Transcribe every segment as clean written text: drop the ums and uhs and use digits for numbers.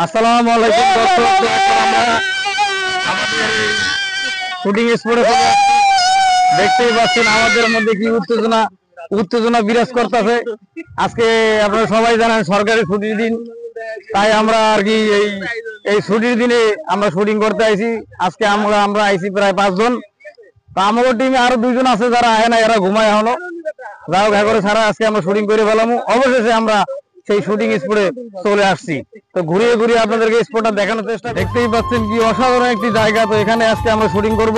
আসসালামু আলাইকুম দর্শক, আমরা আমাদের শুটিং স্পটে দেখতেই পাচ্ছেন আমাদের মধ্যে কি উত্তেজনা বিরাজ করতেছে। আজকে আপনারা সবাই জানেন সরকারি ছুটির দিন, তাই আমরা আর কি এই ছুটির দিনে আমরা শুটিং করতে আইছি। আজকে আমরা আইছি প্রায় 5 জন। তা আমাদের টিমে আরো 2 জন আছে যারা আয় না, এরা ঘুমায় এখনো। যাই হোক, করে সারা আজকে আমরা শুটিং করে ফেলাম। অবশেষে আমরা সেই শুটিং স্পটে চলে আসছি। তো ঘুরিয়ে ঘুরিয়ে আপনাদেরকে স্পটটা দেখানোর চেষ্টা। দেখতেই পাচ্ছেন কি অসাধারণ একটি জায়গা। তো এখানে আজকে আমরা শুটিং করব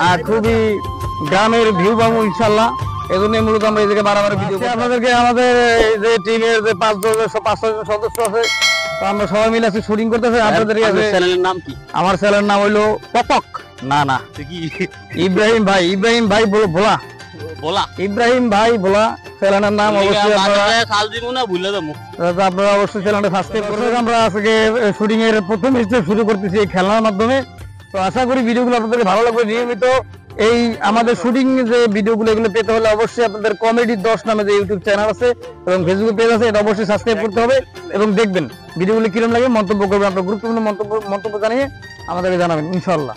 আর খুবই গ্রামের ভিউ পাবো ইনশাল্লাহ। এজন্য মূলত আমরা এই জায়গায় বারবার ভিডিও আপনাদেরকে আমাদের যে টিমের যে 5 জন সদস্য আছে, তো আমরা সবাই মিলে আজকে শুটিং করতেছি। আপনাদের চ্যানেলের নাম কি? আমার চ্যানেলের নাম হইলো পপক। না ইব্রাহিম ভাই ভোলা ইব্রাহিম ভাই ভোলা চ্যানেলের নাম। অবশ্যই আপনারা অবশ্যই চ্যানেলটা সাবস্ক্রাইব করবেন। আমরা আজকে শুটিং এর প্রথম স্টেপ শুরু করতেছি এই খেলার মাধ্যমে। তো আশা করি ভিডিওগুলো আপনাদের ভালো লাগবে। নিয়মিত এই আমাদের শুটিং যে ভিডিওগুলো এগুলো পেতে হলে অবশ্যই আপনাদের কমেডি 10 নামে যে ইউটিউব চ্যানেল আছে এবং ফেসবুক পেজ আছে, এটা অবশ্যই সাবস্ক্রাইব করতে হবে এবং দেখবেন ভিডিওগুলো কিরকম লাগে, মন্তব্য করবেন। আপনার গুরুত্বপূর্ণ মন্তব্য জানিয়ে আমাদেরকে জানাবেন ইনশাআল্লাহ।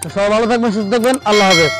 তো সবাই ভালো থাকবেন, সুস্থ থাকবেন। আল্লাহ হাফেজ।